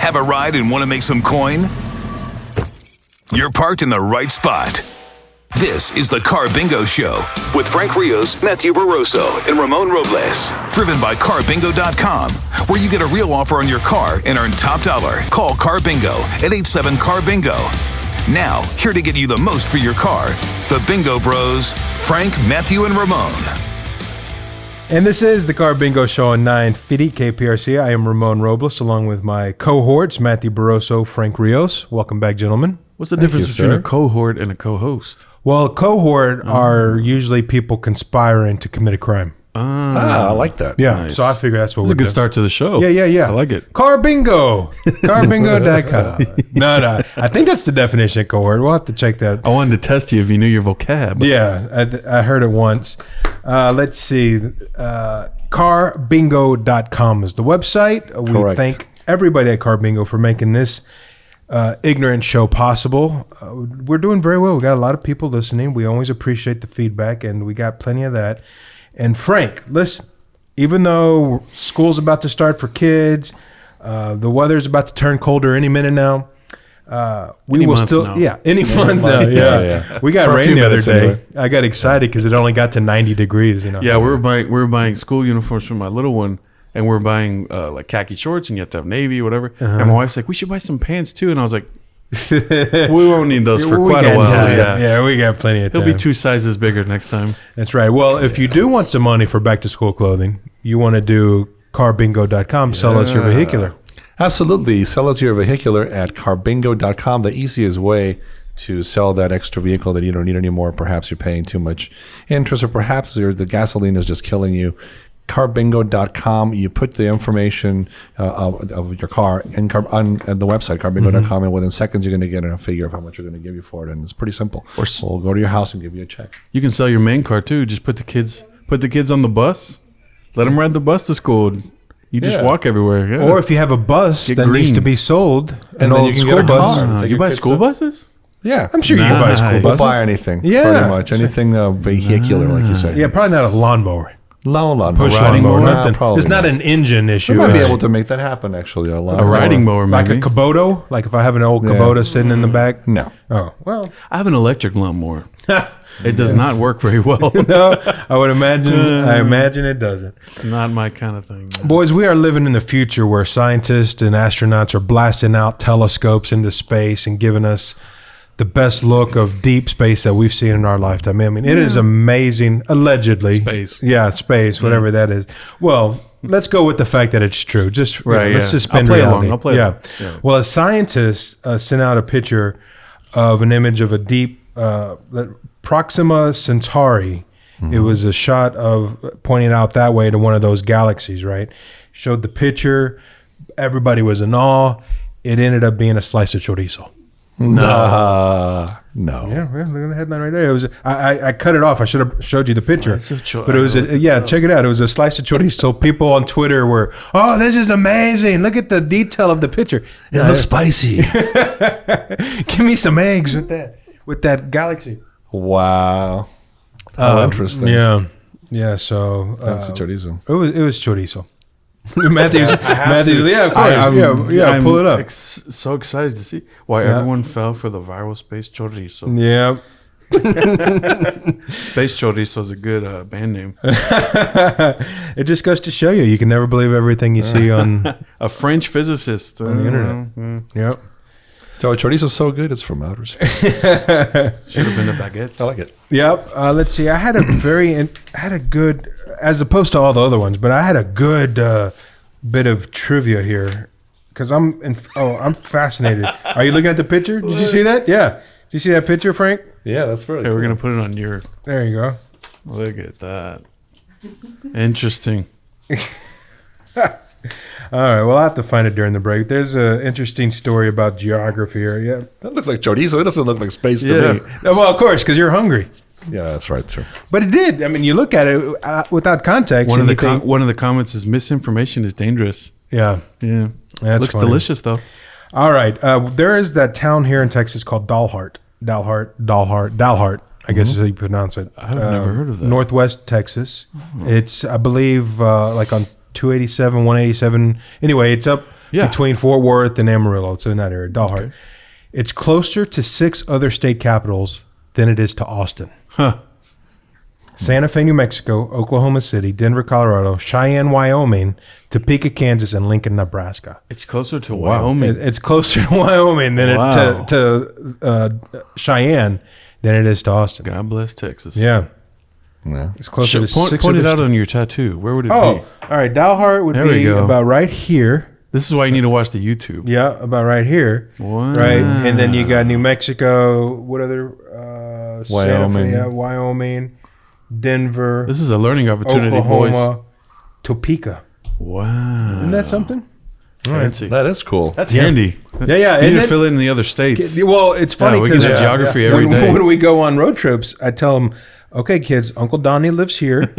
Have a ride and want to make some coin? You're parked in the right spot. This is the Carbingo Show with Frank Rios, Matthew Barroso, and Ramon Robles. Driven by Carbingo.com, where you get a real offer on your car and earn top dollar. Call Carbingo at 87-CAR-BINGO. Now, here to get you the most for your car, the Bingo Bros, Frank, Matthew, and Ramon. And this is the Carbingo Show on 950 KPRC. I am Ramon Robles, along with my cohorts, Matthew Barroso, Frank Rios. Welcome back, gentlemen. What's the difference between a cohort and a co-host? Well, a cohort are usually people conspiring to commit a crime. I like that. Yeah, Nice. so I figure that's what It's we're a good doing. start to the show. Yeah. I like it. Carbingo. Carbingo.com. No. I think that's the definition of cohort. We'll have to check that. I wanted to test you if you knew your vocab. Yeah, I heard it once. Let's see. Carbingo.com is the website. We Correct. thank everybody at Carbingo for making this ignorant show possible. We're doing very well. We got a lot of people listening. We always appreciate the feedback, and we got plenty of that. And Frank, listen, even though school's about to start for kids, the weather's about to turn colder any minute now. We Any will month still, now. any month now. Yeah. We got For a rain few the other minutes day. anyway. I got excited because it only got to 90 degrees. Yeah, we were buying school uniforms for my little one, and we're buying like khaki shorts, and you have to have navy, whatever. And my wife's like, "We should buy some pants too," and I was like, "We won't need those for We quite a got while." time. Yeah, we got plenty of he'll time. be 2 sizes bigger next time. That's right. Well, if you do want some money for back to school clothing, you want to do carbingo.com, sell us your vehicular. Absolutely. Sell us your vehicular at Carbingo.com. The easiest way to sell that extra vehicle that you don't need anymore. Perhaps you're paying too much interest, or perhaps the gasoline is just killing you. Carbingo.com. You put the information of your car on the website, Carbingo.com, and within seconds you're going to get a figure of how much you're going to give you for it. And it's pretty simple. Or we'll go to your house and give you a check. You can sell your main car too. Just put the kids on the bus. Let them ride the bus to school. You just walk everywhere. Yeah. Or if you have a bus Get that needs green. to be sold, an then old you can school get a bus. car. Take you your buy kids school to- buses? Yeah. I'm sure you can buy a school Nice. bus. We'll buy anything. Yeah. Pretty much. Anything vehicular, like you said. Yeah, probably not a lawnmower. Push riding lawnmower. mower? Nothing. Probably It's not an engine issue. We might be able to make that happen, actually. A riding mower, like maybe. a Kubota? Like if I have an old Kubota sitting in the back? No. Oh, well. I have an electric lawnmower. It does not work very well. No, I would imagine. I imagine it doesn't. It's not my kind of thing. Boys, we are living in the future where scientists and astronauts are blasting out telescopes into space and giving us the best look of deep space that we've seen in our lifetime. I mean, it is amazing, allegedly. Space. Yeah, space, whatever that is. Well, let's go with the fact that it's true. Just Right, let's yeah. suspend I'll play reality. along. I'll play along. Yeah. Well, a scientist sent out a picture of an image of a deep Proxima Centauri. It was a shot of pointing out that way to one of those galaxies, right? Showed the picture. Everybody was in awe. It ended up being a slice of chorizo. No. Yeah, look at the headline right there. It was. I cut it off. I should have showed you the picture. Slice of But it was. Check it out. It was a slice of chorizo. So people on Twitter were, "Oh, this is amazing! Look at the detail of the picture. It looks spicy. Give me some eggs with that galaxy." Wow. How interesting. Yeah. So That's a chorizo. it was chorizo. Matthews. Yeah, of course. I'm Pull it up. So excited to see why everyone fell for the viral space chorizo. Yeah. Space chorizo is a good band name. It just goes to show you can never believe everything you see on A French physicist on the internet. Yep. So chorizo's so good, it's from outer space. Should have been a baguette. I like it. Yep. Let's see. I had a good, as opposed to all the other ones, but I had a good bit of trivia here because I'm fascinated. Are you looking at the picture? Did you see that? Yeah. Did you see that picture, Frank? Yeah, that's really Okay, we're gonna put it on your. There you go. Look at that. Interesting. All right. Well, I'll have to find it during the break. There's an interesting story about geography here. Yeah. That looks like chorizo. It doesn't look like space to me. Well, of course, because you're hungry. Yeah, that's right, sir. But it did. I mean, you look at it without context. One of and the you think, one of the comments is misinformation is dangerous. yeah. Yeah, That's looks funny. delicious though. All right. There is that town here in Texas called Dalhart. I guess is how you pronounce it. I've never heard of that. Northwest Texas. It's, I believe, like on 287, 187. Anyway, it's up Yeah. between Fort Worth and Amarillo. It's in that area, Dalhart. Okay. It's closer to 6 other state capitals than it is to Austin. Huh. Santa Fe, New Mexico, Oklahoma City, Denver, Colorado, Cheyenne, Wyoming, Topeka, Kansas, and Lincoln, Nebraska. It's closer to Wyoming. It's closer to Wyoming than to Cheyenne than it is to Austin. God bless Texas. Yeah. Yeah. It's closer to 6 Point it other out sta- on your tattoo. Where would it Oh, be? all right. Dalhart would There we be go. about right here. This is why you need to watch the YouTube. Yeah, about right here. Wow. Right. And then you got New Mexico. What other? Santa Fe, Wyoming. Wyoming, Denver, This is a learning opportunity, boys. Oklahoma, Topeka. Wow. Isn't that something? Fancy. That is cool. That's handy. Yeah, yeah. You need isn't to it? fill in the other states. Well, it's funny Yeah, we can because do geography every day. when we go on road trips, I tell them, "Okay, kids, Uncle Donnie lives here.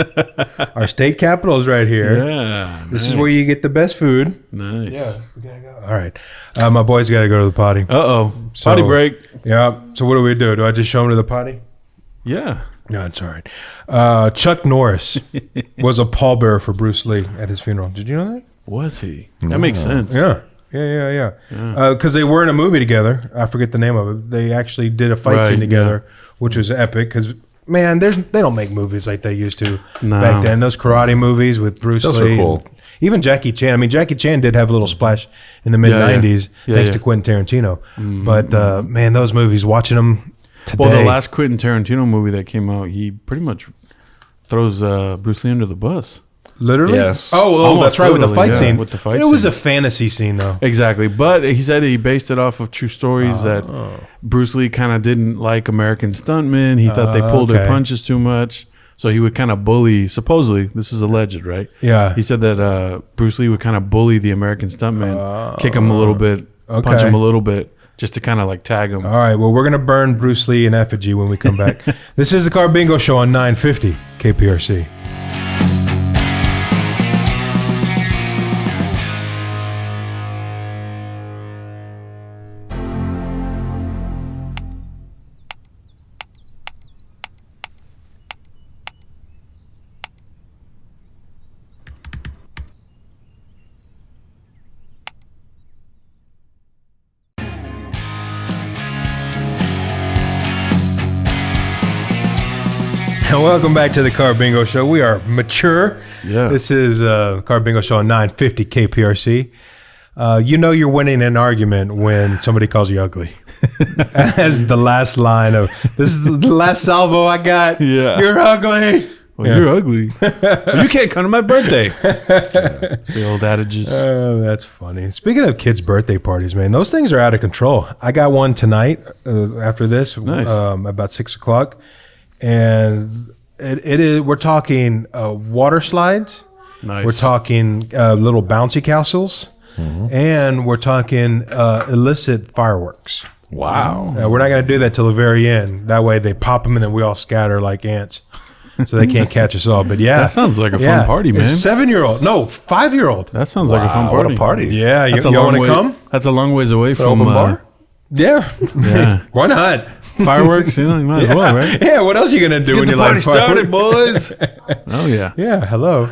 Our state capital is right here. Yeah. This is where you get the best food." Nice. We gotta go. All right, my boys got to go to the potty. Uh-oh. So- Potty break. Yeah. So what do we do? Do I just show them to the potty? Yeah. No, it's all right. Chuck Norris was a pallbearer for Bruce Lee at his funeral. Did you know that? Was he? That makes sense. Yeah. Because they were in a movie together. I forget the name of it. They actually did a fight Right, scene together, which was epic. Because man, they don't make movies like they used to No. back then. Those karate movies with Bruce Those Lee, were cool. and even Jackie Chan. I mean, Jackie Chan did have a little splash in the mid '90s, Yeah, thanks yeah. to Quentin Tarantino. But man, those movies, watching them today. Well, the last Quentin Tarantino movie that came out, he pretty much throws Bruce Lee under the bus. literally, Yes. Oh, Almost that's right, with the literally, fight yeah, scene. with the fight it was scene. a fantasy scene, though. Exactly. But he said he based it off of true stories that Oh. Bruce Lee kind of didn't like American stuntmen. He thought they pulled their okay. punches too much. So he would kind of bully, supposedly, this is alleged, right? Yeah. He said that Bruce Lee would kind of bully the American stuntmen, kick him a little bit, punch okay. him a little bit, just to kind of like tag him. All right, well, we're going to burn Bruce Lee in effigy when we come back. This is the Carbingo Show on 950 KPRC. And welcome back to the Carbingo Show. We are mature. Yeah. This is Carbingo Show on 950 KPRC. You know you're winning an argument when somebody calls you ugly. As the last line of, this is the last salvo I got. Yeah. You're ugly. Well, you're ugly. Well, you can't come to my birthday. It's the old adages. Oh, that's funny. Speaking of kids' birthday parties, man, those things are out of control. I got one tonight after this, Nice. about 6 o'clock. And it is. We're talking water slides. Nice. We're talking little bouncy castles, and we're talking illicit fireworks. Wow. We're not going to do that till the very end. That way, they pop them and then we all scatter like ants, so they can't catch us all. But yeah, That sounds like a fun party, man. 7-year-old, no, 5-year-old. That sounds like a fun Wow, party. what a party. Yeah, That's you a long want to way. come? That's a long ways away from open bar? Yeah, Yeah. why not? Fireworks. You know, you might as well, right? Yeah, what else are you gonna do when you like fireworks? boys. Oh yeah. Yeah, hello.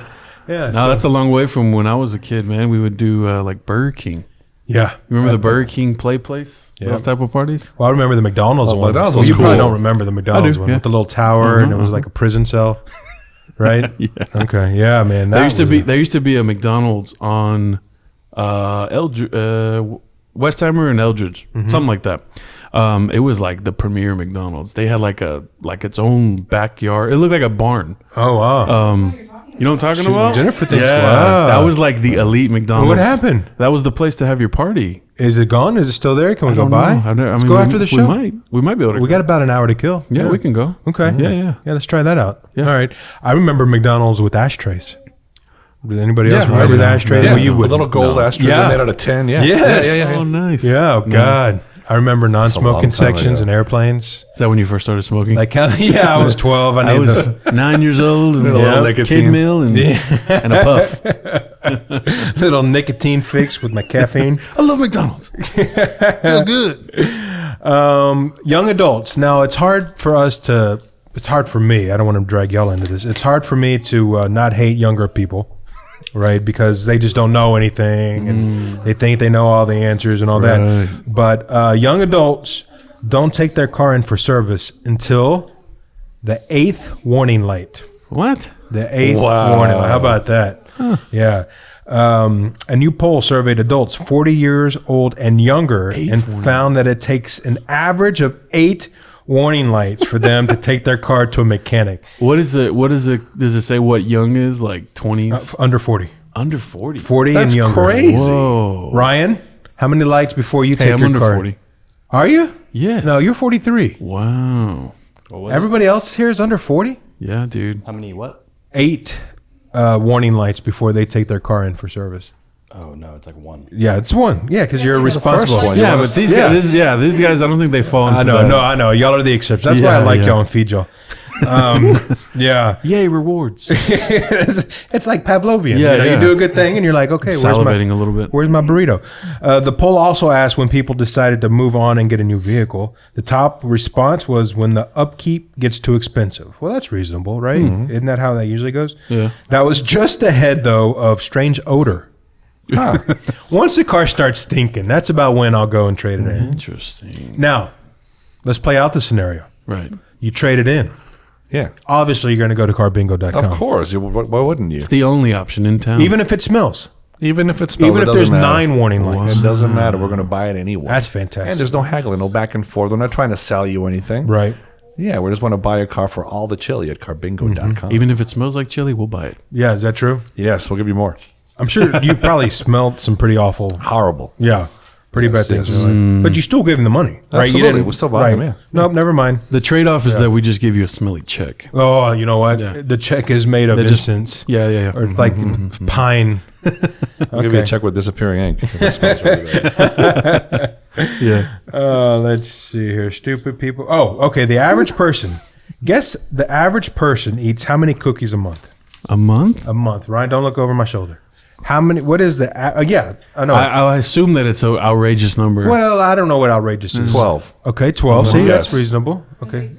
Yeah, No, that's a long way from when I was a kid, man. We would do like Burger King. yeah. You remember the Burger King play place? Yeah. Those type of parties? Well, I remember the McDonald's one. McDonald's Well, was you probably cool. don't remember the McDonald's one yeah. with the little tower and it was like a prison cell, right? Yeah. Okay, yeah, man. That There used to be a McDonald's on Westheimer and Eldridge, something like that. It was like the premier McDonald's. They had like its own backyard. It looked like a barn. Oh wow. You know what I'm talking about? Jennifer thinks. Yeah, Wow. that was like the elite McDonald's. What happened? That was the place to have your party. Is it gone? Is it still there? Can we go Don't by? know. Let's go after the show. We might be able to. We got about an hour to kill. Yeah, we can go. Okay. Yeah. Yeah, let's try that out. Yeah. All right. I remember McDonald's with ashtrays. Did anybody else Yeah, remember the yeah. ashtrays? Yeah, Well, you the would. little gold ashtrays Yeah. made out of tin. Yeah. Yes. Yeah. Oh, nice. Yeah. Oh God. I remember a long non-smoking time sections ago. and airplanes. Is that when you first started smoking? Like, yeah, I was 12. I was 9 years old and little a kid nicotine. meal and a puff. little nicotine fix with my caffeine. I love McDonald's. Feel good. Young adults. Now, it's hard for me. I don't want to drag y'all into this. It's hard for me to not hate younger people. right? Because they just don't know anything and they think they know all the answers and all that. But young adults don't take their car in for service until the 8th warning light. What? The 8th warning light. How about that? Yeah. A new poll surveyed adults 40 years old and younger and found that it takes an average of 8 warning lights for them to take their car to a mechanic. What is it? Does it say what young is? Like 20s? Under 40. Under 40. 40 That's and younger. crazy. Whoa. Ryan, how many lights before you Hey, take I'm your under car? 40. Are you? Yes. No, you're 43. Wow. Everybody else here is under 40? Yeah, dude. How many what? 8 warning lights before they take their car in for service. Oh no, it's like 1. Yeah, it's 1. Yeah, because you're responsible. one. Yeah, but these guys, these guys, I don't think they fall into I know, that. I know. Y'all are the exception. That's why I Yeah, like yeah. y'all and feed y'all. Yeah. Yay, rewards. It's like Pavlovian. Yeah, You yeah. do a good thing and you're like, okay, Salivating a little bit. where's my burrito? The poll also asked when people decided to move on and get a new vehicle. The top response was when the upkeep gets too expensive. Well, that's reasonable, right? Isn't that how that usually goes? Yeah. That was just ahead, though, of strange odor. Once the car starts stinking, that's about when I'll go and trade it in. Interesting. Now, let's play out the scenario. Right. You trade it in. Yeah. Obviously, you're going to go to carbingo.com. Of course. Why wouldn't you? It's the only option in town. Even if it smells. Even if it smells, Even it if there's doesn't matter. 9 warning lights. It doesn't matter. We're going to buy it anyway. That's fantastic. And there's no haggling, no back and forth. We're not trying to sell you anything. Right. Yeah, we just want to buy a car for all the chili at carbingo.com. Even if it smells like chili, we'll buy it. Yeah, is that true? Yes, we'll give you more. I'm sure you probably smelled some pretty awful, Horrible. pretty bad things. yes. But you still gave him the money, right? You Absolutely. didn't- We'll still buy him, yeah. Nope, never mind. The trade-off is that we just give you a smelly check. Oh, you know what? Yeah. The check is made of just- incense. Yeah. Or it's like pine. I'll give you a check with disappearing ink. If it smells really good. Yeah. Let's see here. Stupid people. Oh, okay. The average person. Guess the average person eats how many cookies a month? A month? A month. Ryan, don't look over my shoulder. How many? What is the? Yeah, I know. I assume that it's an outrageous number. Well, I don't know what outrageous is. 12. Okay, 12. See, Yes. that's reasonable. Okay.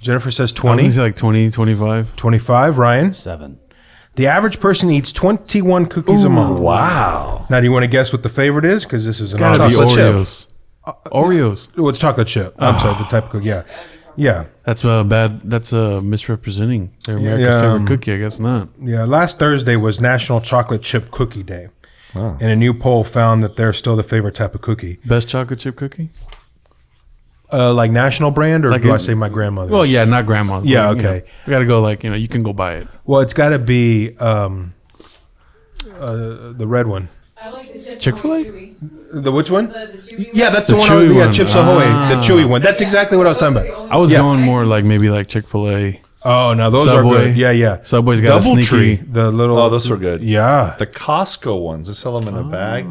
Jennifer says I was 20. going to say like 20, 25. 25. Ryan. 7. The average person eats 21 cookies a month. Wow. Now, do you want to guess what the favorite is? Because this is an Gotta be chocolate chip. Oreos. Oreos. Oh, it's chocolate chip. I'm sorry, the type of cookie. Yeah. Yeah. That's bad. That's misrepresenting their America's Yeah, favorite cookie. I guess not. Yeah. Last Thursday was National Chocolate Chip Cookie Day. And a new poll found that they're still the favorite type of cookie. Best chocolate chip cookie? Like national brand, or Like do I a- say my grandmother? Well, yeah, not grandma's. Yeah, Like, you know, okay. we got to go like, you can go buy it. Well, it's got to be the red one. I like the Chips Chick-fil-A? Ahoy chewy. The which one? The chewy Yeah, one. that's The the one. chewy Yeah, one. Chips Ahoy, Ah. the chewy one. That's exactly what I was talking about. I was Yeah. going more like maybe like Chick-fil-A. Oh no, those Subway. are good. Yeah, yeah. Subway's got a sneaky- the little. Oh, those are good. Yeah. The Costco ones, they sell them in a bag.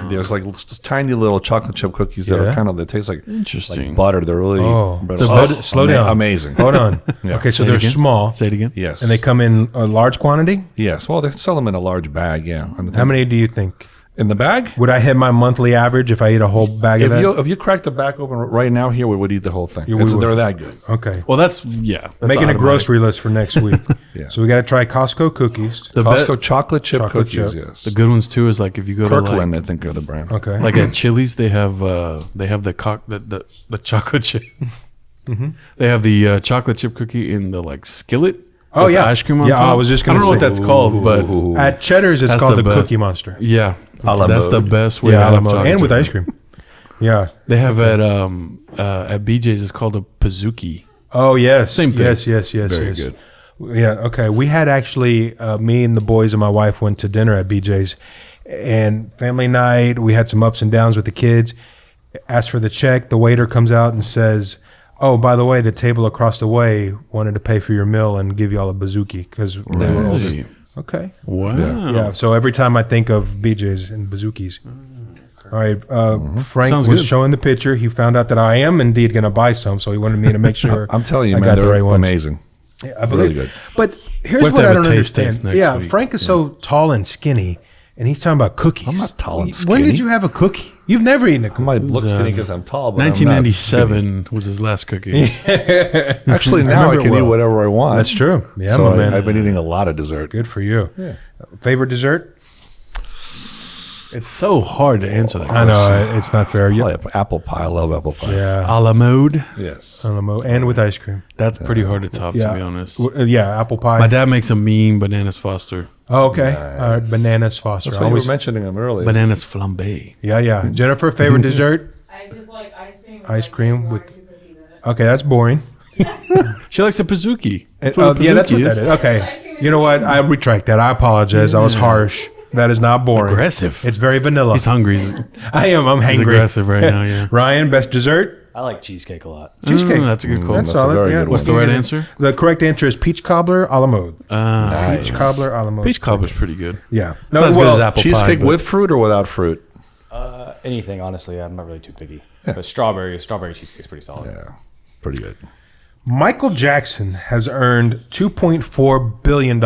There's like just tiny little chocolate chip cookies that Yeah. are kind of, they taste like Interesting. butter. They're really Oh, brittle. slow down. Amazing. Hold on. Yeah. Okay, so Say it they're again. small Say it again. Yes. and they come in a large quantity. Yes. Well, they sell them in a large bag. Yeah. How many do you think? in the bag? Would I hit my monthly average if I eat a whole bag of that? If you crack the bag open right now, here we would eat the whole thing. we would. They're that good. Okay. Well, that's That's Making a automatic. grocery list for next week. Yeah. So we got to try Costco cookies. The Costco chocolate chip Chocolate cookies. chip. Yes. The good ones too is like if you go Kirkland, to I think, are the brand. Okay. like at Chili's, they have the chocolate chip. They have the chocolate chip cookie in the like skillet. Oh, with the yeah. ice cream on Yeah, top. I was just I gonna don't know what say. that's called, but At Cheddar's, it's That's called the the best. Cookie Monster. yeah, A la that's the mode. best way. Yeah, to have and chocolate with chip. ice cream. Yeah. They have at BJ's. It's called a Pizookie. Oh yes. Same thing. Yes. Very yes. good. Yeah. Okay. We had actually me and the boys and my wife went to dinner at BJ's, and family night. We had some ups and downs with the kids. Asked for the check. The waiter comes out and says, "Oh, by the way, the table across the way wanted to pay for your meal and give y'all a bazooki because they were older." Really? Okay. Wow. Yeah. So every time I think of BJ's and bazookies. All right. Frank Sounds was good. showing the picture. He found out that I am indeed going to buy some, so he wanted me to make sure. I'm telling you, I man, got the they're right ones. amazing. Yeah, I believe. Really good. But here's We have to what I have a don't taste understand. test next Yeah, week. Frank is so tall and skinny, and he's talking about cookies. I'm not tall and When skinny. did you have a cookie? You've never eaten a I cookie. might look skinny because I'm tall, but 1997 was his last cookie. Actually, now I remember can well. eat whatever I want. That's true. Yeah, So my man. I've been eating a lot of dessert. Good for you. Favorite dessert? It's so hard to answer that I question. know it's not fair. Probably apple pie. I love apple pie. Yeah, A la mode. Yes. and with ice cream. That's pretty hard to top, Yeah, to be honest. Yeah, apple pie. My dad makes a mean bananas Foster. Oh, okay, all right. Bananas Foster. That's why you were mentioning them earlier. Bananas flambe. Yeah. Jennifer, favorite dessert? I just like ice cream. Ice cream with. cookies in it. Okay, that's boring. She likes a Pizookie. That's Oh, what a yeah, that's what Pizookie that is. Okay, you know what? I retract that. I apologize. I was harsh. That is not boring. Aggressive. It's very vanilla. He's hungry. I am. I'm He's hangry. aggressive right now, yeah. Ryan, best dessert? I like cheesecake a lot. Cheesecake. That's a good call. That's That's a solid. very Yeah. good What's the right answer? The correct answer is peach cobbler a la mode. Nice. Peach cobbler a la mode. Peach cobbler's pretty good. Yeah. Not as good as apple Cheesecake pie. but- with fruit or without fruit? Anything, honestly, I'm not really too picky. But strawberry cheesecake's pretty solid. Yeah, pretty good. Michael Jackson has earned $2.4 billion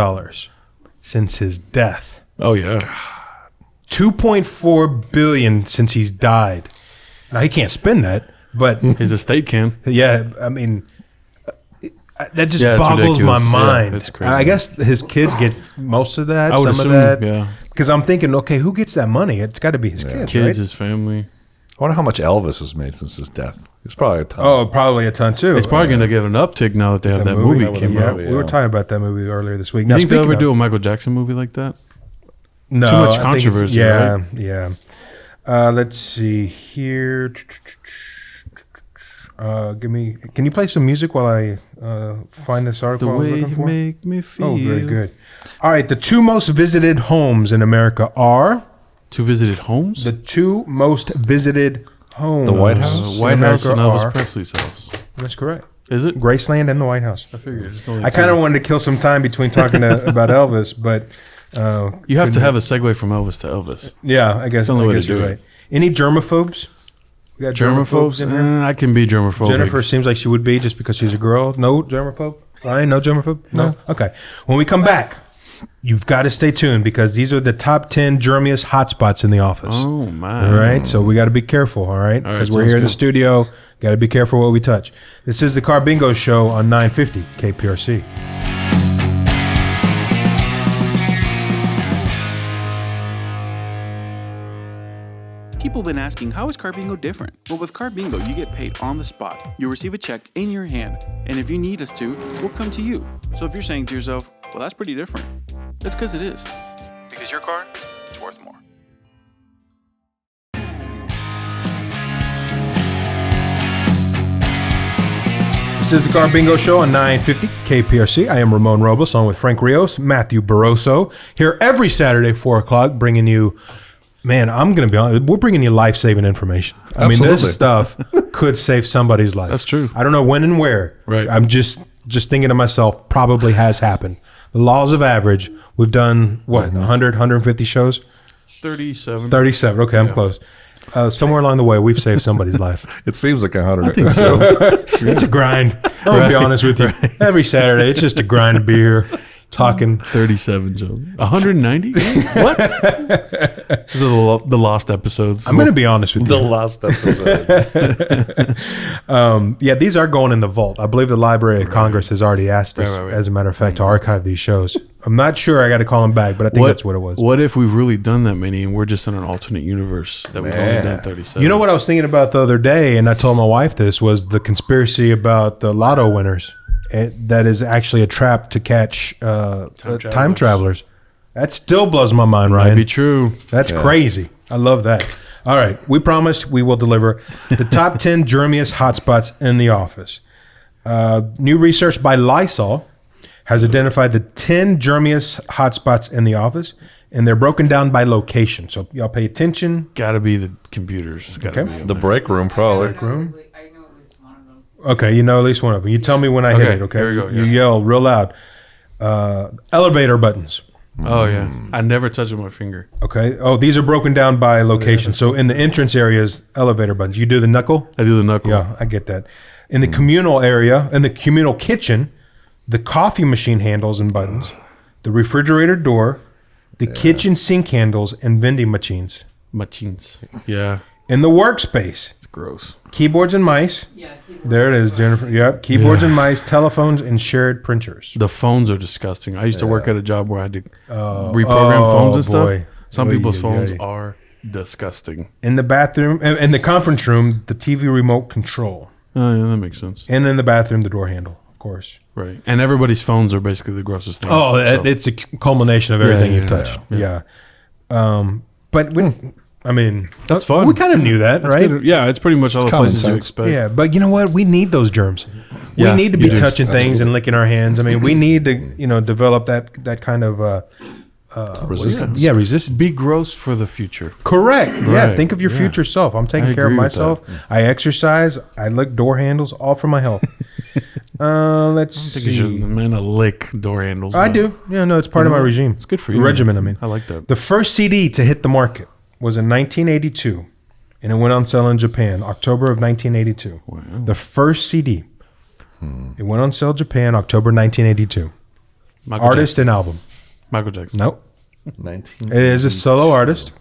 since his death. Oh, yeah. $2.4 billion since he's died. Now, he can't spend that, but His estate can. yeah, I mean, that just Yeah, it's boggles my ridiculous. Yeah, mind. it's crazy. I guess his kids get most of that, I would some assume, of that. yeah. Because I'm thinking, okay, who gets that money? It's got to be his kids, Kids, right? his family. I wonder how much Elvis has made since his death. It's probably a ton. Oh, probably a ton too. It's probably going to get an uptick now that they have that movie came yeah, out. we were talking about that movie earlier this week. You Now, think they'll speaking ever of- do a Michael Jackson movie like that? No, Too much I think it's- controversy, Yeah, right? yeah. Let's see here. Can you play some music while I find this The article I was way looking you for? make me feel. Oh, very good. All right, the two most visited homes in America are Two visited homes? the two most visited homes. The White House? White in House and America Elvis are- Presley's house. That's correct. Is it? Graceland and the White House. I figured. It's only I kind of wanted to kill some time between talking about Elvis, but You have to have a segue from Elvis to Elvis. yeah, I guess, the only way to you're do right. it. Any germaphobes? We got Germaphobes? in here? I can be germaphobic. Jennifer seems like she would be just because she's a girl. No germaphobe? Ryan, no germaphobe? No? Okay. When we come back, you've got to stay tuned because these are the top 10 germiest hotspots in the office. Oh, my. All right. So we got to be careful. All right. All right, Because we're sounds here in the good. studio. Got to be careful what we touch. This is the Carbingo Show on 950 KPRC. People have been asking, how is Carbingo different? Well, with Carbingo, you get paid on the spot. You'll receive a check in your hand. And if you need us to, we'll come to you. So if you're saying to yourself, well, that's pretty different, it's because it is. Because your car, it's worth more. This is the Carbingo Show on 950 KPRC. I am Ramon Robles, along with Frank Rios, Matthew Barroso, here every Saturday, 4 o'clock, bringing you, man, I'm going to be honest, we're bringing you life-saving information. I mean, Absolutely. this stuff could save somebody's life. That's true. I don't know when and where. Right. I'm just thinking to myself, probably has happened. The laws of average, we've done, what, 100, 150 shows? 37. 37. Okay, I'm close. Somewhere along the way, we've saved somebody's life. It seems like 100. I think so. It's a grind. I'll be honest with you. Every Saturday, it's just a grind to be here talking. 37, Joe. 190? What? Those are the lost episodes. I'm going to be honest with The you. last episode. Yeah, these are going in the vault. I believe the Library of Congress has already asked us, right. as a matter of fact, to archive these shows. I'm not sure. I got to call them back, but I think that's what it was. What if we've really done that many and we're just in an alternate universe that we've only done 37? You know what I was thinking about the other day, and I told my wife this, was the conspiracy about the lotto winners. That is actually a trap to catch time travelers. That still blows my mind, Might Ryan. be true. That's crazy. I love that. All right. We promised we will deliver the top 10 germiest hotspots in the office. New research by Lysol has identified the 10 germiest hotspots in the office, and they're broken down by location. So y'all pay attention. Got to be the computers. Gotta Okay. be The break room, probably. I know at least one of them. Okay, you know at least one of them. You tell me when I hit Okay, it, okay? here we go, You yeah. yell real loud. Elevator buttons. Oh, yeah. I never touch it with my finger. Okay. Oh, these are broken down by location. So in the entrance areas, elevator buttons. You do the knuckle? I do the knuckle. Yeah, I get that. In the communal area, in the communal kitchen, the coffee machine handles and buttons, the refrigerator door, the kitchen sink handles, and vending machines. Machines. Yeah. In the workspace, It's gross. keyboards and mice. Yeah, keyboard. There it is, Jennifer. Yep, keyboards and mice, telephones, and shared printers. The phones are disgusting. I used to work at a job where I had to reprogram phones and stuff. boy. Some Oy, people's oy, phones oy. are disgusting. In the bathroom, in the conference room, the TV remote control. Oh, yeah, that makes sense. And in the bathroom, the door handle, of course. Right. And everybody's phones are basically the grossest thing. Oh, So- it's a culmination of everything you've touched. yeah. But I mean, That's fun. We kind of knew that, That's right? good. Yeah, it's pretty much all the common places you sense. expect. Yeah, but you know what? We need those germs. Yeah, we need to you be do. touching things and licking our hands. I mean, we need to, develop that kind of Resistance. Yeah, resistance. Be gross for the future. Correct. Yeah, Right. think of your Yeah. future self. I'm taking I care of agree with myself. I exercise. I lick door handles, all for my health. Let's I think you should, see. man, lick door handles. I but- do. Yeah, no, it's part of my regime. It's good for you. Regimen, I mean. I like that. The first CD to hit the market was in 1982, and it went on sale in Japan, October of 1982. Wow. The first CD. It went on sale in Japan, October 1982. Michael Artist Jackson. and album. Michael Jackson. Nope. 19. It is a solo artist.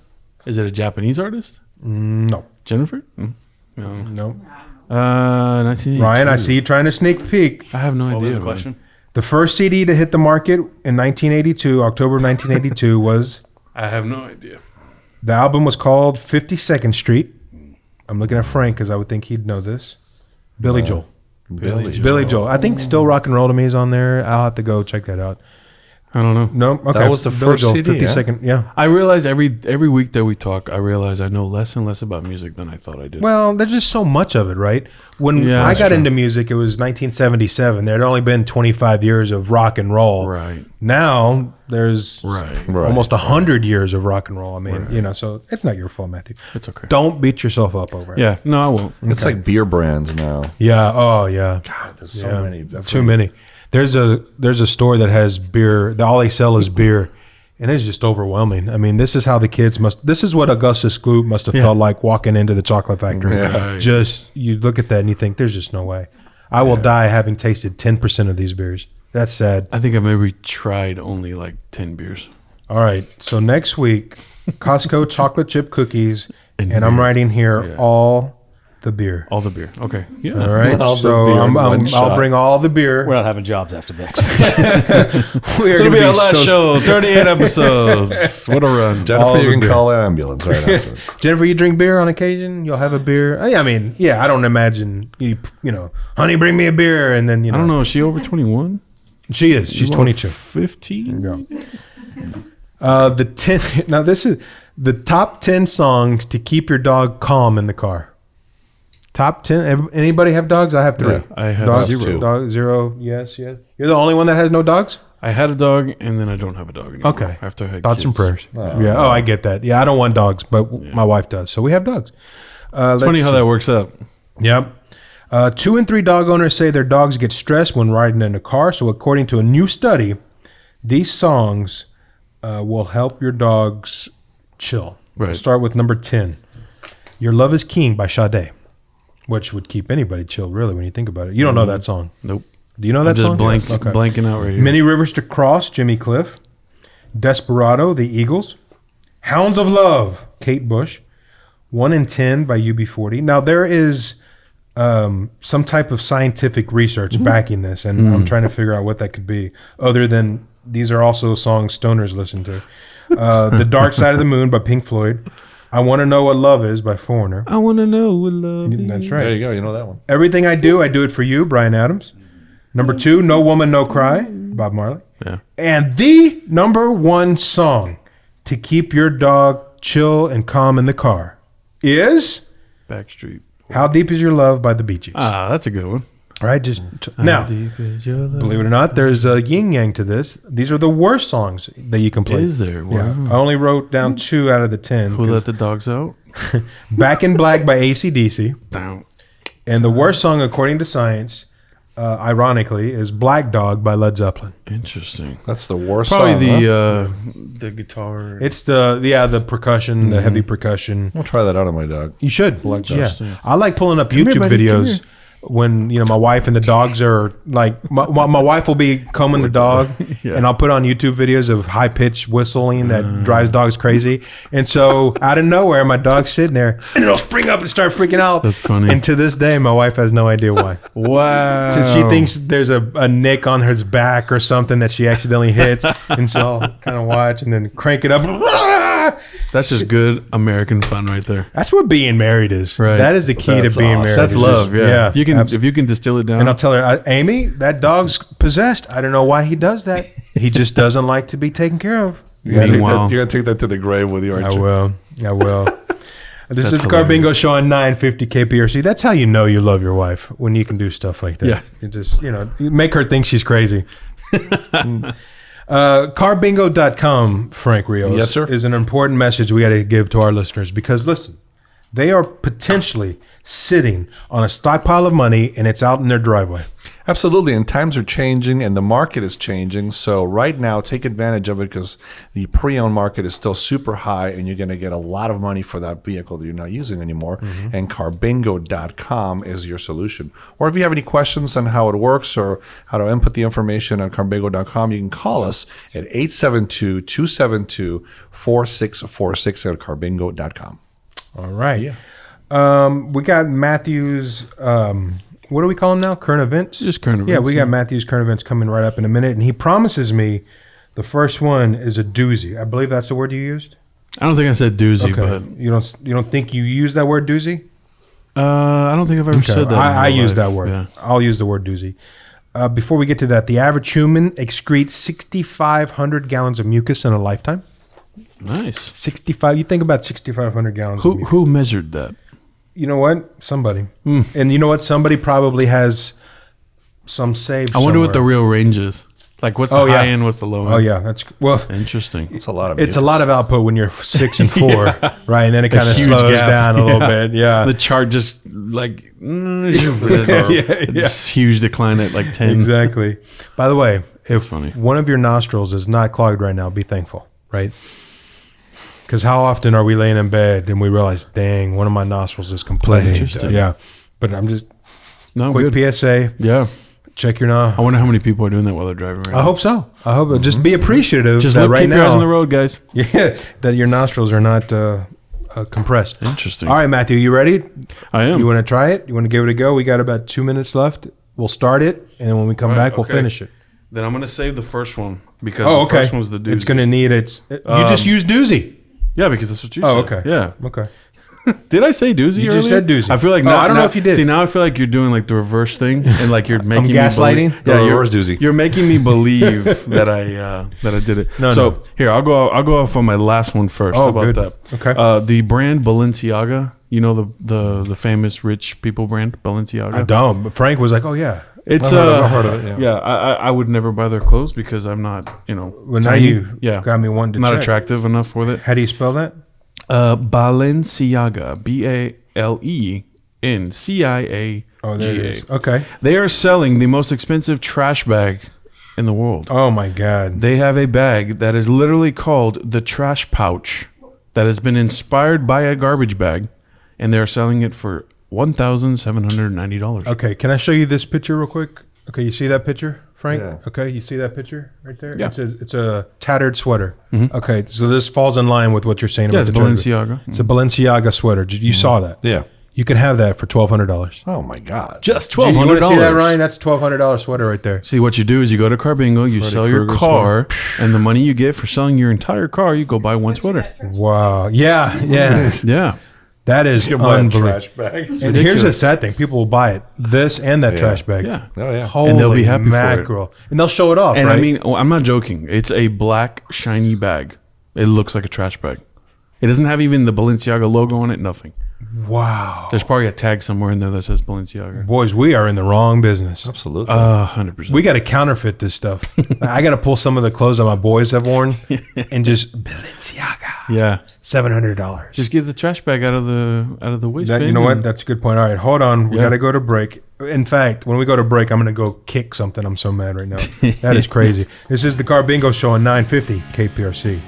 Is it a Japanese artist? No. Jennifer? No. No. 1982. Ryan, I see you trying to sneak peek. I have no idea. What was the man. question? The first CD to hit the market in 1982, October of 1982, was I have no idea. the album was called 52nd Street. I'm looking at Frank because I would think he'd know this. Billy Joel. Billy Joel. I think Still Rock and Roll to Me is on there. I'll have to go check that out. I don't know. No, okay. That was the Billy first Joel, CD, 52nd. Yeah. I realize every week that we talk, I realize I know less and less about music than I thought I did. Well, there's just so much of it, right? When Yeah, I that's got true. into music, it was 1977. There had only been 25 years of rock and roll. Right. Now there's Right. almost 100 years of rock and roll. I mean, so it's not your fault, Matthew. It's okay. Don't beat yourself up over it. Yeah. No, I won't. It's like beer brands now. Yeah. Oh, yeah. There's so many. Too many. There's a store that has beer. All they sell is beer, and it's just overwhelming. I mean, this is how the kids must. This is what Augustus Gloop must have felt like walking into the chocolate factory. Right. Just you look at that and you think, there's just no way. I will die having tasted 10% of these beers. That's sad. I think I maybe tried only like 10 beers. All right. So next week, Costco chocolate chip cookies, and I'm beer. writing here Yeah. all the beer. All the beer. Okay. Yeah. All right. All the So beer in one I'll shot. bring all the beer. We're not having jobs after that. We are It'll gonna be our last so- show. 38 episodes. What a run. All Jennifer, the you can beer. call an ambulance right after. Jennifer, you drink beer on occasion? You'll have a beer? I mean, yeah, I don't imagine you honey, bring me a beer, and then I don't know. Is she over 21? She is. She's 22. 15? The 10. Now this is the top 10 songs to keep your dog calm in the car. Top 10. Anybody have dogs? I have 3. Yeah, I have Dogs? 0. Dog, 0. Yes. You're the only one that has no dogs. I had a dog, and then I don't have a dog anymore. Okay. After I had Thoughts and kids. prayers. Yeah. Oh, I get that. Yeah, I don't want dogs, but my wife does, so we have dogs. It's funny how that works out. Yep. 2 in 3 dog owners say their dogs get stressed when riding in a car. So, according to a new study, these songs will help your dogs chill. Right. We'll start with number 10. Your Love is King by Sade, which would keep anybody chill, really, when you think about it. You don't know that song. Nope. Do you know I'm that just song? blanking out right here. Many Rivers to Cross, Jimmy Cliff. Desperado, The Eagles. Hounds of Love, Kate Bush. 1 in 10 by UB40. Now, there is some type of scientific research backing this, and I'm trying to figure out what that could be, other than these are also songs stoners listen to. The Dark Side of the Moon by Pink Floyd. I Want to Know What Love Is by Foreigner. I want to know what love is. That's There you right. go. You know that one. Everything I Do It For You, Bryan Adams. Number 2, No Woman, No Cry, Bob Marley. Yeah. And the number 1 song to keep your dog chill and calm in the car is Backstreet. How Deep Is Your Love by the Bee Gees. Ah, that's a good one. All right, now, Deep is your love. believe it or not, there's a yin yang to this. These are the worst songs that you can play. Is there? Yeah, Wow. I only wrote down 2 out of the 10. Who 'cause let the dogs out? Back in Black by AC/DC. Down. And the worst song, according to science, ironically, is Black Dog by Led Zeppelin. Interesting. That's the worst Probably song, huh? the guitar. It's the percussion, the heavy percussion. I'll try that out on my dog. You should. Black Dog. Yeah. I like pulling up here, YouTube buddy, come videos when my wife and the dogs are like my wife will be combing the dog Yeah. and I'll put on YouTube videos of high pitched whistling that drives dogs crazy. And so out of nowhere my dog's sitting there and it'll spring up and start freaking out. That's funny. And to this day my wife has no idea why. Wow. So she thinks there's a nick on his back or something that she accidentally hits. And so I'll kind of watch and then crank it up. That's just good American fun right there. That's what being married is. Right. That is the key to That's being awesome. married. That's It's love. just- Yeah. If absolutely. you can distill it down. And I'll tell her, Amy, that dog's possessed. I don't know why he does that. He just doesn't like to be taken care of. You're gonna Meanwhile- take that to the grave with you, aren't I you? will. I will. This is That's the Carbingo hilarious. Show on 950 KPRC. That's how you know you love your wife, when you can do stuff like that. Yeah. You just, you make her think she's crazy. Carbingo.com, Frank Rios, Yes, sir. is an important message we got to give to our listeners because, listen, they are potentially sitting on a stockpile of money and it's out in their driveway. Absolutely, and times are changing and the market is changing. So right now, take advantage of it because the pre-owned market is still super high and you're going to get a lot of money for that vehicle that you're not using anymore. And Carbingo.com is your solution. Or if you have any questions on how it works or how to input the information on Carbingo.com, you can call us at 872-272-4646 at Carbingo.com. All right. We got Matthew's, what do we call them now? Current events? Just current Yeah, events, we got Matthew's current events coming right up in a minute. And he promises me the first one is a doozy. I believe that's the word you used. I don't think I said doozy, Okay. You don't think you use that word doozy? but I don't think I've ever said that. in I my use life. that word. Yeah. I'll use the word doozy. Before we get to that, the average human excretes 6,500 gallons of mucus in a lifetime. Nice. 65. You think about 6,500 gallons of mucus. Who measured that? You know what? Somebody. Hmm. And you know what? Somebody probably has some saved. I wonder what the somewhere. real range is. Like, what's the Oh, yeah. high end? What's the low end? Oh yeah, that's well. Interesting. It's a lot of It's a lot of output when you're 6 and 4, right? And then it kind of huge slows gap. down a little bit. Yeah. The chart just like Yeah. it's huge decline at like 10. Exactly. By the way, if funny. one of your nostrils is not clogged right now, be thankful, right? Because how often are we laying in bed and we realize, dang, one of my nostrils is completely, Interesting. yeah. But I'm just No, quick good. PSA, Yeah. check your I nostril. wonder how many people are doing that while they're driving right I now. hope so. I hope just be appreciative Just that look, right keep your eyes on the now, road, guys. yeah, that your nostrils are not compressed. Interesting. All right, Matthew, you ready? I am. You want to try it? You want to give it a go? We got about 2 minutes left. We'll start it, and then when we come All right, back, we'll okay. finish it. Then I'm gonna save the first one because Oh, the okay. first one's the doozy. It's going to need its. You just use doozy. Yeah, because that's what you Oh, said. okay. Yeah. Okay. Did I say doozy You earlier? just said doozy. I feel like Oh, I don't know if you did. See, now I feel like you're doing like the reverse thing, and like you're making gaslighting? Me believe, yeah, The you're, reverse doozy. You're making me believe that I did it. No, so no. here I'll go off on my last one first. Oh, How about good. that? Okay. The brand Balenciaga. You know the famous rich people brand Balenciaga. I don't. But Frank was like, "Oh yeah." It's I've heard of it, yeah. I would never buy their clothes because I'm not Well, now tiny. you got me one to not check. attractive enough with it. How do you spell that? Balenciaga, BALENCIAGA. Oh, there it is. Okay. They are selling the most expensive trash bag in the world. Oh my God. They have a bag that is literally called the trash pouch that has been inspired by a garbage bag, and they're selling it for $1,790. Okay. Can I show you this picture real quick? Okay. You see that picture, Frank? Yeah. Okay. You see that picture right there? Yeah. It's a tattered sweater. Okay. So this falls in line with what you're saying Yeah, about it's the Balenciaga. It's a Balenciaga sweater. You saw that? Yeah. You can have that for $1,200. Oh my God. Just You $1,200. want to see that, Ryan? That's $1,200 sweater right there. See, what you do is you go to Carbingo, you sell your Krueger car, and the money you get for selling your entire car, you go buy one sweater. Wow. Yeah. Yeah. Yeah. That is unbelievable. bag. And here's the sad thing: people will buy it, this and that trash bag. Yeah. Oh yeah. Holy And they'll be happy for it. mackerel. And they'll show it off. And right? I mean, I'm not joking. It's a black, shiny bag. It looks like a trash bag. It doesn't have even the Balenciaga logo on it, nothing. wow, There's probably a tag somewhere in there that says Balenciaga. boys, we are in the wrong business. Absolutely. 100%. We got to counterfeit this stuff. I got to pull some of the clothes that my boys have worn and just Balenciaga, Yeah. $700. Just get the trash bag out of the waste bin. You know what? and- That's a good point. All right, hold on. We Yeah. got to go to break. In fact, when we go to break, I'm going to go kick something. I'm so mad right now. That is crazy. This is the Carbingo Show on 950 KPRC.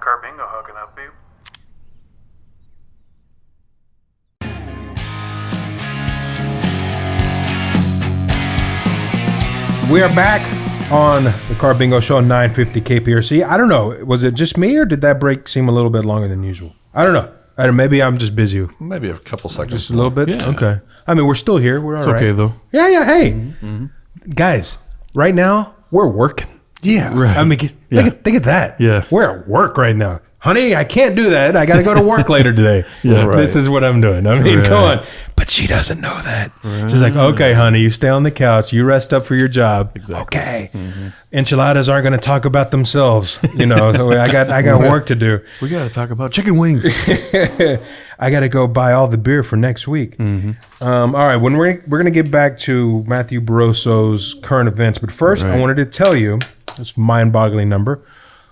Carbingo, how can I help you? We are back. on the Carbingo Show, 950 KPRC. I don't know. Was it just me, or did that break seem a little bit longer than usual? I don't know. Maybe I'm just busy. Maybe a couple seconds. Just a little bit? Yeah. Okay. I mean, we're still here. We're all It's right. okay, though. Yeah. Hey, guys, right now, we're working. Yeah. Right. I mean, think of that. Yeah. We're at work right now. Honey, I can't do that. I got to go to work later today. Yeah. Right. This is what I'm doing. I mean, Right. come on. But she doesn't know that. She's like, okay, honey, you stay on the couch. You rest up for your job. Exactly. Okay. Enchiladas aren't going to talk about themselves. So I got work to do. We got to talk about chicken wings. I got to go buy all the beer for next week. All right, when we're going to get back to Matthew Barroso's current events, but first I Right. wanted to tell you this mind-boggling number: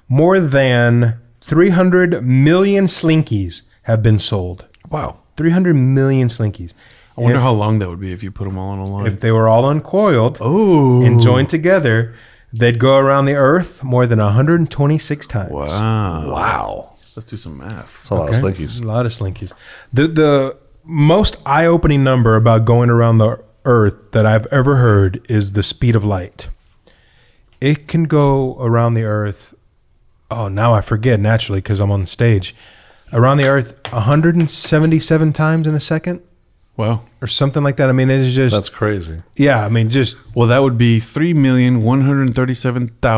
more than 300 million Slinkies have been sold. Wow. 300 million Slinkies. I wonder If- how long that would be if you put them all on a line. If they were all uncoiled Oh. and joined together, they'd go around the Earth more than 126 times. Wow. Wow. Let's do some math. That's a lot of slinkies. A lot of Slinkies. The most eye-opening number about going around the Earth that I've ever heard is the speed of light. It can go around the Earth. Oh, now I forget naturally because I'm on the stage. Around the Earth 177 times in a second Wow. or something like that. I mean, it is just That's crazy. yeah. I mean, just Well, that would be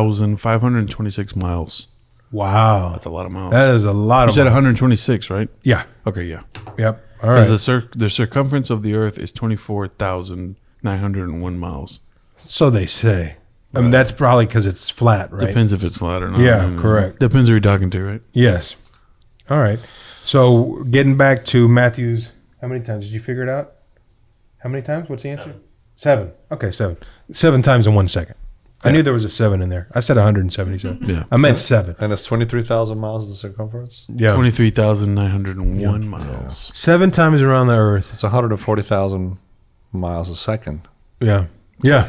3,137,526 miles. wow. That's a lot of miles. That is a lot You of. said 126, right? Yeah. Okay, yeah. Yep. All Because right. the circumference of the Earth is 24,901 miles. So they say. I mean, that's probably because it's flat, right? Depends if it's flat or not. Yeah, I mean, correct. Depends who you're talking to, right? Yes. All right. So getting back to Matthew's, how many times did you figure it out? How many times? What's the answer? 7. Okay, 7. 7 times in 1 second. I knew there was a 7 in there. I said 177. Yeah. I meant 7. And it's 23,000 miles the circumference. Yeah. 23,901 miles. 7 times around the Earth. It's 140,000 miles a second. Yeah. Yeah.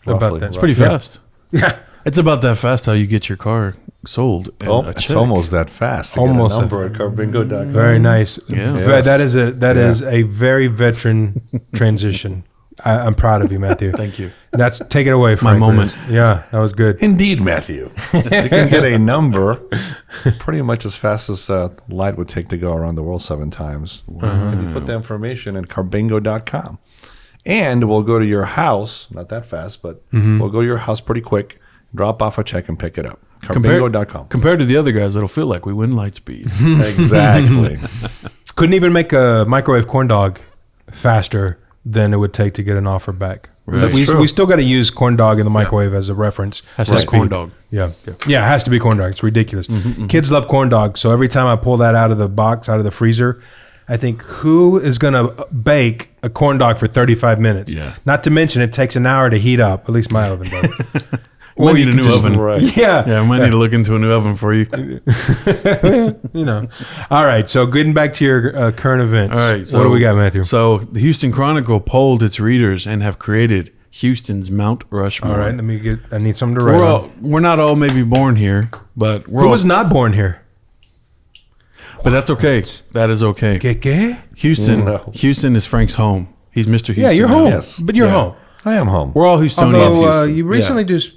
About Roughly. that. It's pretty Yeah. fast. Yeah. It's about that fast how you get your car sold. And Oh, a it's check. almost that fast. To Almost. get a number at Carbingo.com. Very nice. Yeah. That is Yes. a very veteran transition. I'm proud of you, Matthew. Thank you. Take it away, Frank. moment. Yeah, that was good. Indeed, Matthew. You can get a number pretty much as fast as light would take to go around the world 7 times. And you put the information in Carbingo.com. And we'll go to your house, not that fast, but we'll go to your house pretty quick, drop off a check and pick it up. Carbingo.com. Compared to the other guys, it'll feel like we win light speed. Exactly. Couldn't even make a microwave corn dog faster than it would take to get an offer back. That's we, true. we still got to use corn dog in the microwave as a reference. Hashtag for speed. corn dog. Yeah. Yeah, it has to be corn dog. It's ridiculous. Kids love corn dogs. So every time I pull that out of the box, out of the freezer, I think, who is going to bake a corn dog for 35 minutes? Yeah. Not to mention, it takes an hour to heat up. At least my oven does. We might need you a could new just- oven. Right. Yeah. Yeah, we might need to look into a new oven for you. All right. So getting back to your current events. All right. So, what do we got, Matthew? So the Houston Chronicle polled its readers and have created Houston's Mount Rushmore. All right. I need something to write on. We're not all maybe born here, but we're Who all, was not born here? but that's okay. That is okay. ¿Qué? Houston, No. Houston is Frank's home. He's Mr. Houston. Yeah, you're now. home. Yes. But you're Yeah. home. I am home. We're all Houstonians. Although you recently just...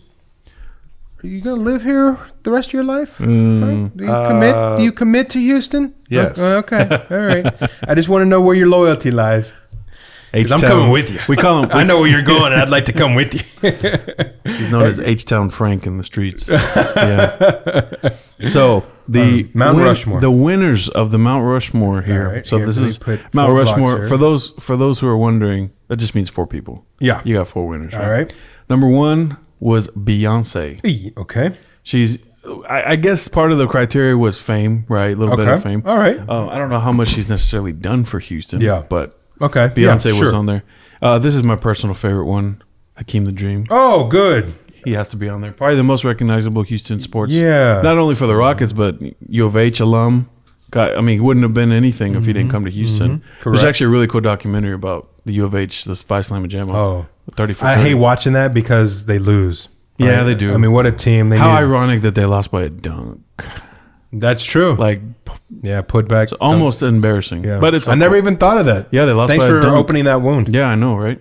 Are you going to live here the rest of your life? Frank? Do you commit to Houston? Yes. Okay. All right. I just want to know where your loyalty lies. Because I'm coming with you. We call him. I know where you're going, and I'd like to come with you. He's known as H-Town Frank in the streets. Yeah. So the Mount Rushmore. the winners of the Mount Rushmore here. All right, So here, this let me is put Mount 4 blocks Rushmore. here. For those who are wondering, that just means 4 people. Yeah. You got 4 winners. All right. Number 1 was Beyonce. Okay. She's, I guess, part of the criteria was fame, right? A little bit of Okay. fame. All right. I don't know how much she's necessarily done for Houston. Yeah. But Okay. Beyonce Yeah, was sure. on there. This is my personal favorite one, Hakeem the Dream. Oh, good. He has to be on there. Probably the most recognizable Houston sports. Yeah. Not only for the Rockets, but U of H alum. I mean, he wouldn't have been anything if he didn't come to Houston. There's Correct. actually a really cool documentary about the U of H, this Phi Slamma Jam. Oh. 34. I hate watching that because they lose. Yeah, they do. I mean, what a team. They How need. ironic that they lost by a dunk. That's true. Like, Yeah, put back. it's almost embarrassing. Yeah. But it's I never even thought of that. Yeah, they lost Thanks by a for dunk. opening that wound. Yeah, I know, right?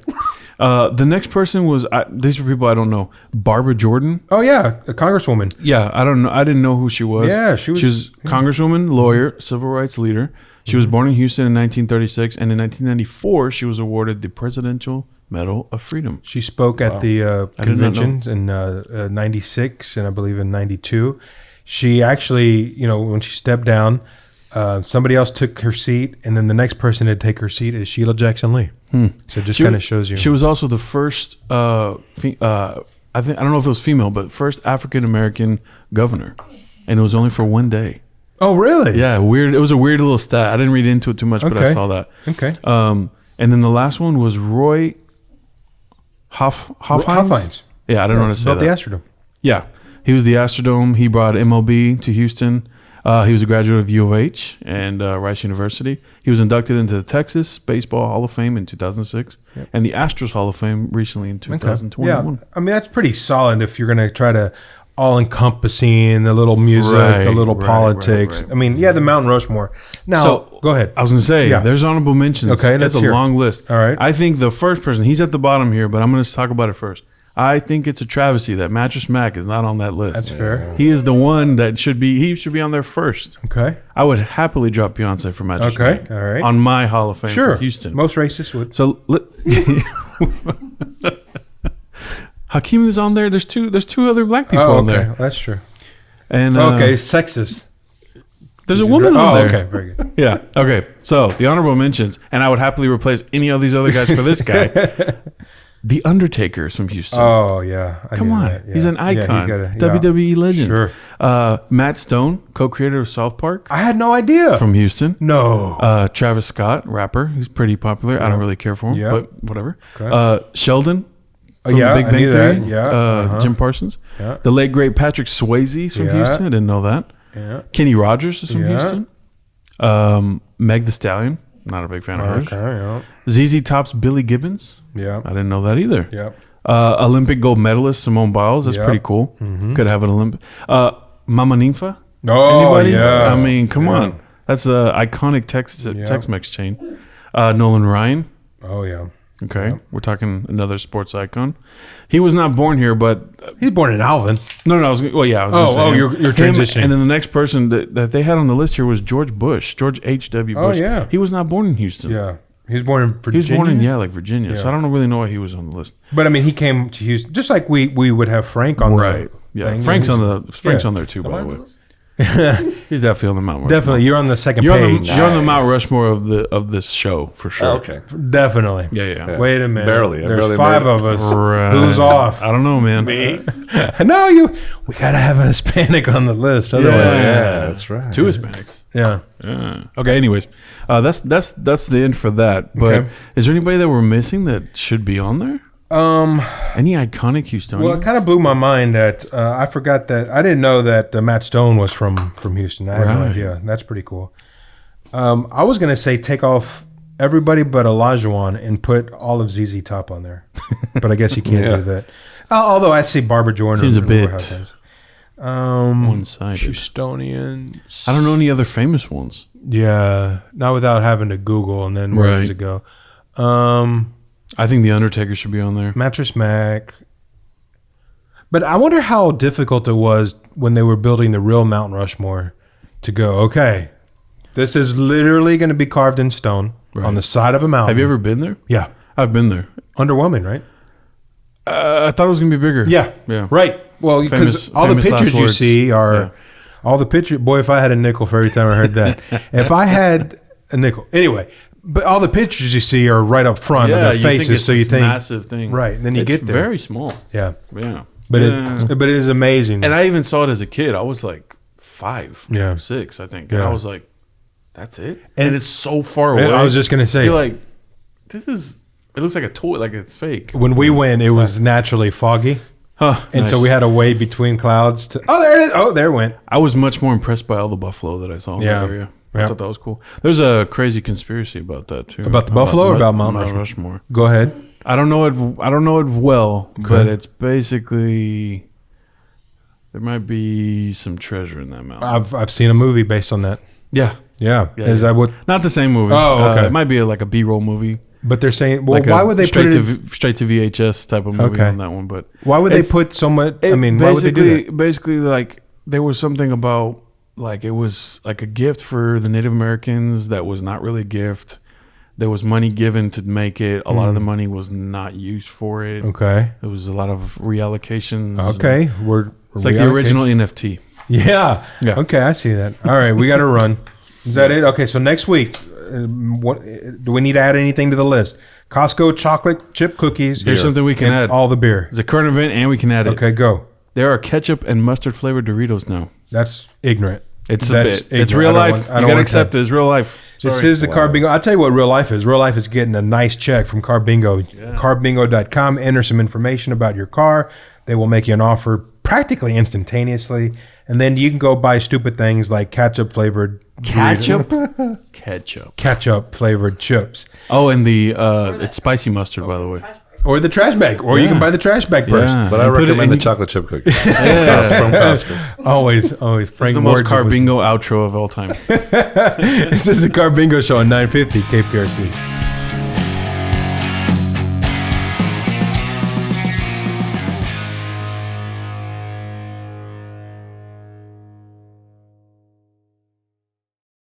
The next person was these are people I don't know. Barbara Jordan. Oh yeah, a congresswoman. Yeah, I don't know. I didn't know who she was. Yeah, she was congresswoman, lawyer, civil rights leader. She was born in Houston in 1936, and in 1994 she was awarded the Presidential Medal of Freedom. She spoke at the convention in '96 and I believe in '92. She actually, when she stepped down, somebody else took her seat, and then the next person to take her seat is Sheila Jackson Lee. So it just kind of shows you. She was also the first, I don't know if it was female, but first African American governor, and it was only for one day. Oh, really? Yeah, weird. It was a weird little stat. I didn't read into it too much, but I saw that. Okay. And then the last one was Roy Hoffhines. Yeah, I don't know how to say about that. the Astrodome. Yeah, he was the Astrodome. He brought MLB to Houston. He was a graduate of U of H and Rice University. He was inducted into the Texas Baseball Hall of Fame in 2006 and the Astros Hall of Fame recently in 2021. Yeah, I mean, that's pretty solid if you're going to try to all-encompassing, a little music, a little politics. Right. I mean, the Mountain Rushmore. Now, go ahead. I was going to say, there's honorable mentions. Okay, that's a long list. All right. I think the first person, he's at the bottom here, but I'm going to talk about it first. I think it's a travesty that Mattress Mac is not on that list. That's fair. He is the one that should be on there first. Okay. I would happily drop Beyonce for Mattress Mac. Okay, all right. On my Hall of Fame for Houston. Most racists would. So Hakeem is on there. There's two other black people on there. That's true. And sexist. There's a woman on there. Okay, very good. Yeah. Okay. So the honorable mentions, and I would happily replace any of these other guys for this guy. The Undertaker is from Houston. Oh yeah. Come on, he's an icon. WWE legend. Sure. Matt Stone, co-creator of South Park. I had no idea. From Houston. No. Travis Scott, rapper. He's pretty popular. I don't really care for him, but whatever. Okay. Sheldon. From yeah, the Big I Bang knew Theory. that. Yeah. Jim Parsons. Yeah. The late great Patrick Swayze is from Houston. I didn't know that. Yeah. Kenny Rogers is from Houston. Meg the Stallion. Not a big fan of hers. Okay, ZZ Top's Billy Gibbons. Yeah. I didn't know that either. Yep. Olympic gold medalist Simone Biles. That's pretty cool. Could have an Olympic. Mama Ninfa. Oh, Anybody? yeah. I mean, come on. That's an iconic Tex-Mex chain. Nolan Ryan. Oh, yeah. Okay. We're talking another sports icon. He was not born here, but... He's born in Alvin. No, I was going to say him. You're transitioning. And then the next person that they had on the list here was George Bush. George H.W. Bush. Oh, yeah. He was not born in Houston. Yeah. He was born in Virginia. He was born in, Virginia. Yeah. So I don't really know why he was on the list. But, I mean, he came to Houston, just like we would have Frank on right. the thing. Frank's on there, too, by the way. He's definitely on the Mount Rushmore. Definitely. You're on the second page. You're on the Mount Rushmore of this show, for sure. Okay. Definitely. Yeah. Wait a minute. Barely. There's five of us. Right. Who's off? I don't know, man. Me? No, we got to have a Hispanic on the list. Otherwise, Yeah, that's right. 2 Hispanics. Yeah. Okay. Anyways, that's the end for that. But is there anybody that we're missing that should be on there? Any iconic Houstonians? Well, it kind of blew my mind that I forgot that I didn't know that Matt Stone was from Houston. I had no idea. That's pretty cool. I was gonna say take off everybody but Olajuwon and put all of ZZ Top on there, but I guess you can't do that. Although I see Barbara Jordan seems a bit one-sided. Houstonians. I don't know any other famous ones. Yeah, not without having to Google and then where does it go? I think The Undertaker should be on there. Mattress Mac. But I wonder how difficult it was when they were building the real Mount Rushmore to go, okay, this is literally going to be carved in stone on the side of a mountain. Have you ever been there? Yeah. I've been there. Underwhelming, right? I thought it was going to be bigger. Yeah. Right. Well, because all the pictures you see are all the pictures. Boy, if I had a nickel for every time I heard that. If I had a nickel. Anyway. But all the pictures you see are right up front of their faces, so you think massive thing, right? And then you get there, very small, yeah. But it is amazing. And I even saw it as a kid. I was like 5, 6, I think, and I was like, "That's it." And it's so far away. I was just gonna say, you're like, "This is." It looks like a toy, like it's fake. When we went, it was naturally foggy, and so we had to wait between clouds. There it is. Oh, there it went. I was much more impressed by all the buffalo that I saw in that area. I thought that was cool. There's a crazy conspiracy about that too. About the buffalo or about Mount Rushmore? Go ahead. I don't know it well, but it's basically there might be some treasure in that mountain. I've seen a movie based on that. Yeah. Is that what? Not the same movie. Oh, okay. It might be like a B-roll movie. But they're saying, well, Like why would they straight put it? straight to VHS type of movie Okay. on that one? But Why would they it's- put so much? I mean, why would they do that? Basically, like there was something about like it was like a gift for the Native Americans that was not really a gift. There was money given to make it. A lot of the money was not used for it. Okay. There was a lot of reallocations. Okay. It's like the original NFT. Yeah. Yeah. Okay, I see that. All right, we got to run. Is that it? Okay, so next week, what do we need to add anything to the list? Costco chocolate chip cookies. Here's something we can and add. all the beer. It's a current event, and we can add it. Okay, go. There are ketchup and mustard flavored Doritos now. That's ignorant. It's That's a bit. It's ignorant. real I don't life. want- I You don't gotta want accept that. it. It's real life. This Sorry. is the Carbingo. I'll tell you what real life is. Real life is getting a nice check from Carbingo. Carbingo.com. Enter some information about your car. They will make you an offer practically instantaneously. And then you can go buy stupid things like ketchup flavored ketchup flavored chips. Oh, and the it's spicy mustard, by the way. Or the trash bag. Or you can buy the trash bag first. Yeah. But I And put it recommend the in- chocolate chip cookie from Costco. Always. It's Frank the most Ward's always- Carbingo outro of all time. This is the Carbingo Show on 950 KPRC.